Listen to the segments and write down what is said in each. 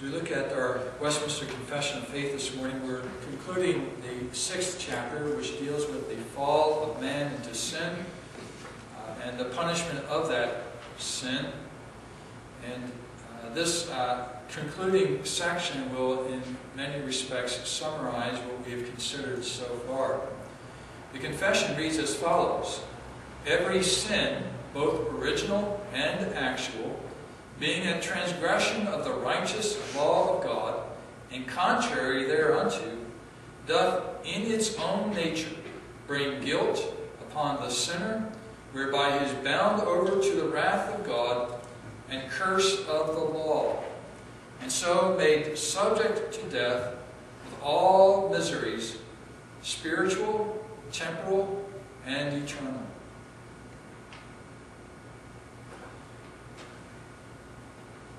As we look at our Westminster Confession of Faith this morning, we're concluding the 6th chapter, which deals with the fall of man into sin and the punishment of that sin. And this concluding section will, in many respects, summarize what we have considered so far. The confession reads as follows: "Every sin, both original and actual, being a transgression of the righteous law of God, and contrary thereunto, doth in its own nature bring guilt upon the sinner, whereby he is bound over to the wrath of God and curse of the law, and so made subject to death with all miseries, spiritual, temporal, and eternal."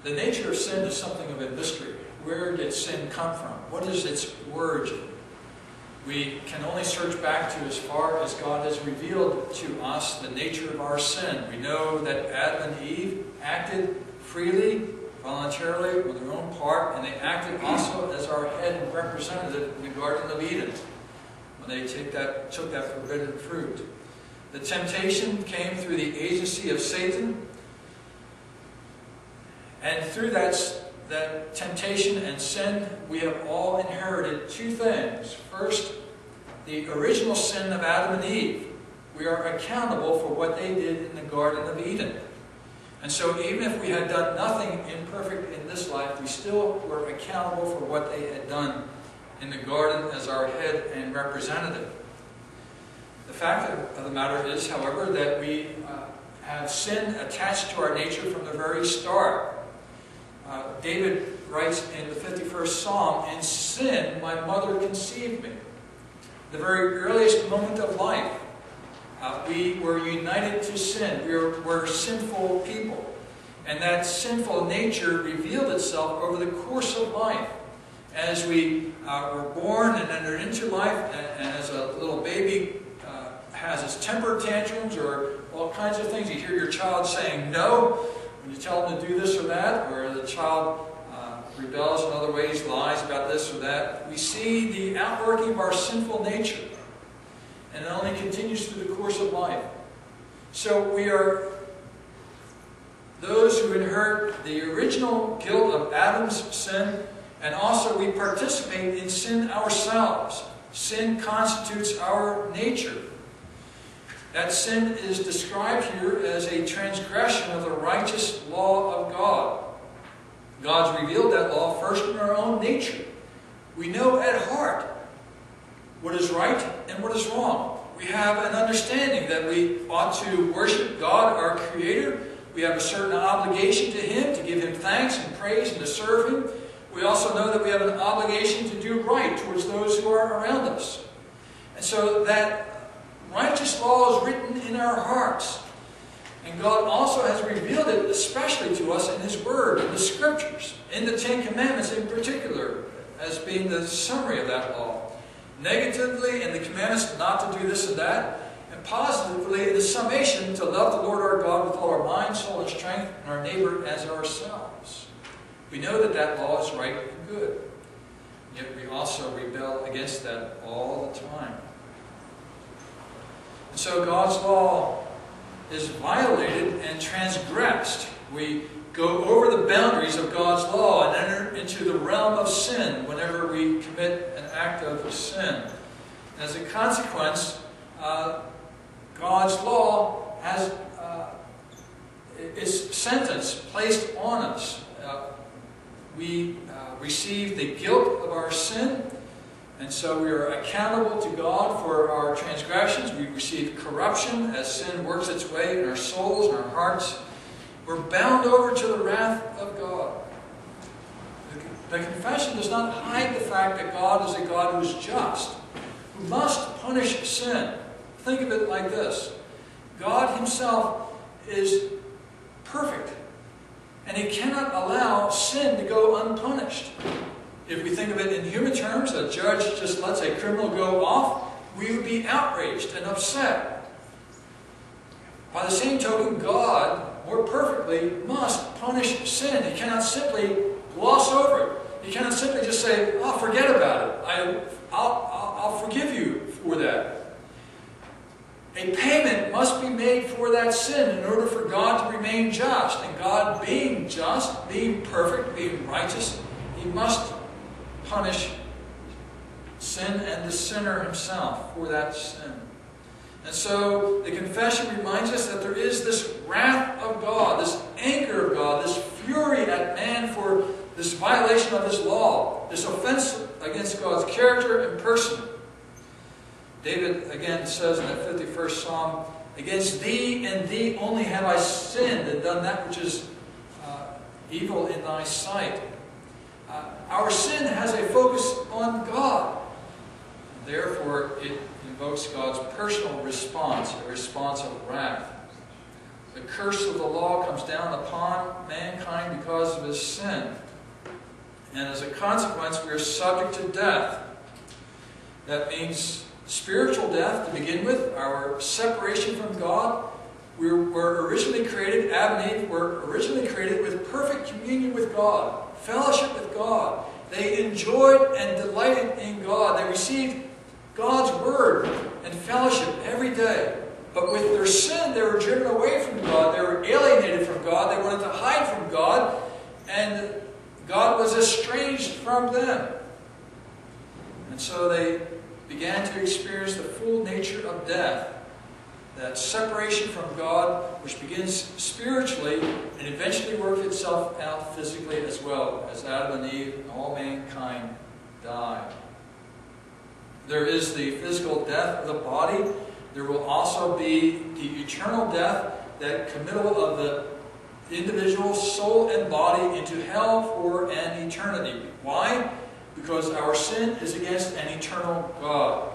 The nature of sin is something of a mystery. Where did sin come from? What is its origin? We can only search back to as far as God has revealed to us the nature of our sin. We know that Adam and Eve acted freely, voluntarily, on their own part, and they acted also as our head and representative in the Garden of Eden when they took that forbidden fruit. The temptation came through the agency of Satan. And through that temptation and sin, we have all inherited two things. First, the original sin of Adam and Eve. We are accountable for what they did in the Garden of Eden. And so even if we had done nothing imperfect in this life, we still were accountable for what they had done in the garden as our head and representative. The fact of the matter is, however, that we have sin attached to our nature from the very start. David writes in the 51st Psalm, "In sin my mother conceived me." The very earliest moment of life, we were united to sin. We're sinful people. And that sinful nature revealed itself over the course of life. As we were born and entered into life, and as a little baby has its temper tantrums or all kinds of things. You hear your child saying no when you tell them to do this or that, or the child rebels in other ways, lies about this or that. We see the outworking of our sinful nature, and it only continues through the course of life. So we are those who inherit the original guilt of Adam's sin, and also we participate in sin ourselves. Sin constitutes our nature. That sin is described here as a transgression of the righteous law of God. God's revealed that law first in our own nature. We know at heart what is right and what is wrong. We have an understanding that we ought to worship God, our Creator. We have a certain obligation to Him, to give Him thanks and praise and to serve Him. We also know that we have an obligation to do right towards those who are around us. And so that righteous law is written in our hearts. And God also has revealed it especially to us in His Word, in the Scriptures, in the Ten Commandments in particular, as being the summary of that law. Negatively in the commandments not to do this and that, and positively in the summation to love the Lord our God with all our mind, soul, and strength, and our neighbor as ourselves. We know that that law is right and good. Yet we also rebel against that all the time. And so God's law is violated and transgressed. We go over the boundaries of God's law and enter into the realm of sin whenever we commit an act of sin. As a consequence, God's law has its sentence placed on us. We receive the guilt of our sin, and so we are accountable to God for our transgressions. We receive corruption as sin works its way in our souls and our hearts. We're bound over to the wrath of God. The confession does not hide the fact that God is a God who is just, who must punish sin. Think of it like this. God Himself is perfect, and He cannot allow sin to go unpunished. If we think of it in human terms, a judge just lets a criminal go off, we would be outraged and upset. By the same token, God, more perfectly, must punish sin. He cannot simply gloss over it. You cannot simply just say, "Oh, forget about it. I'll forgive you for that." A payment must be made for that sin in order for God to remain just. And God, being just, being perfect, being righteous, He must punish sin and the sinner himself for that sin. And so the confession reminds us that there is this wrath of God, this anger of God, this fury at man for this violation of His law, this offense against God's character and person. David again says in that 51st Psalm, "Against Thee and Thee only have I sinned and done that which is evil in Thy sight." Our sin has a focus on God. Therefore, it invokes God's personal response, a response of wrath. The curse of the law comes down upon mankind because of his sin. And as a consequence, we are subject to death. That means spiritual death to begin with, our separation from God. We were originally created, Adam and Eve were originally created with perfect communion with God, fellowship with God. They enjoyed and delighted in God. They received God's Word and fellowship every day. But with their sin, they were driven away from God. They were alienated from God. They wanted to hide from God. And God was estranged from them. And so they began to experience the full nature of death. That separation from God, which begins spiritually and eventually works itself out physically as well, as Adam and Eve and all mankind died. There is the physical death of the body. There will also be the eternal death, that committal of the individual soul and body into hell for an eternity. Why? Because our sin is against an eternal God,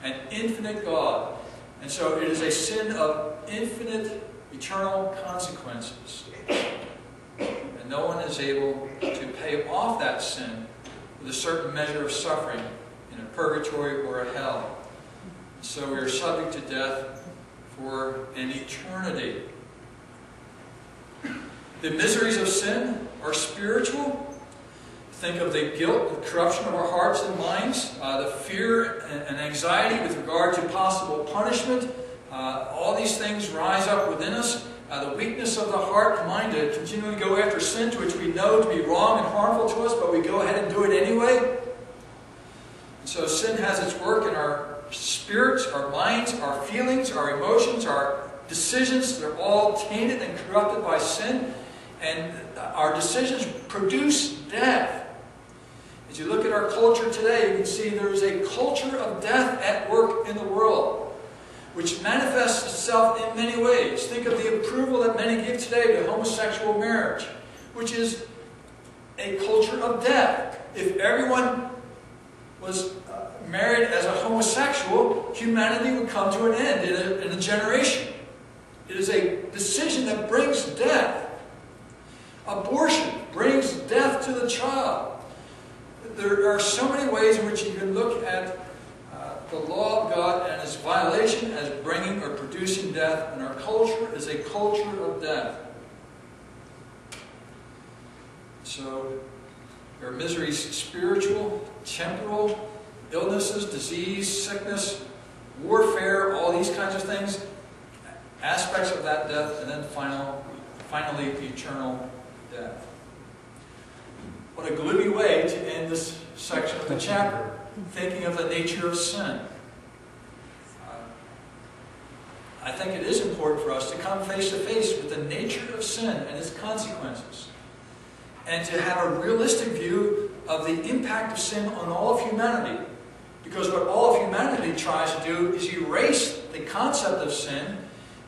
an infinite God. And so it is a sin of infinite, eternal consequences. And no one is able to pay off that sin with a certain measure of suffering in a purgatory or a hell. So we are subject to death for an eternity. The miseries of sin are spiritual. Think of the guilt, the corruption of our hearts and minds, the fear and anxiety with regard to possible punishment. All these things rise up within us. The weakness of the heart and mind to continually go after sin, which we know to be wrong and harmful to us, but we go ahead and do it anyway. And so sin has its work in our spirits, our minds, our feelings, our emotions, our decisions. They're all tainted and corrupted by sin. And our decisions produce death. As you look at our culture today, you can see there is a culture of death at work in the world, which manifests itself in many ways. Think of the approval that many give today to homosexual marriage, which is a culture of death. If everyone was married as a homosexual, humanity would come to an end in a generation. It is a decision that brings death. Abortion brings death to the child. There are so many ways in which you can look at the law of God and its violation as bringing or producing death, and our culture is a culture of death. So there are miseries, spiritual, temporal, illnesses, disease, sickness, warfare, all these kinds of things, aspects of that death, and then finally the eternal death. What a gloomy way to end this section of the chapter, thinking of the nature of sin. I think it is important for us to come face to face with the nature of sin and its consequences, and to have a realistic view of the impact of sin on all of humanity. Because what all of humanity tries to do is erase the concept of sin,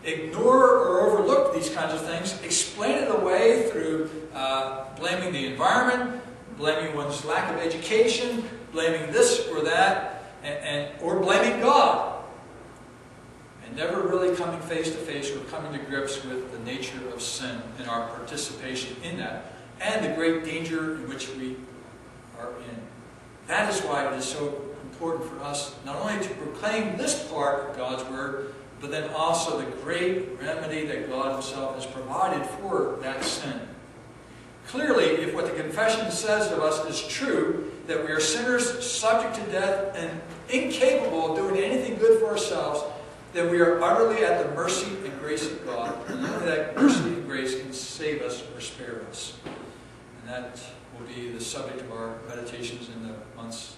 ignore or overlook these kinds of things, explain it away through blaming the environment, blaming one's lack of education, blaming this or that, or blaming God. And never really coming face to face or coming to grips with the nature of sin and our participation in that, and the great danger in which we are in. That is why it is so important for us not only to proclaim this part of God's Word, but then also the great remedy that God Himself has provided for that sin. Clearly, if what the confession says of us is true, that we are sinners subject to death and incapable of doing anything good for ourselves, then we are utterly at the mercy and grace of God. And only that mercy and grace can save us or spare us. And that will be the subject of our meditations in the months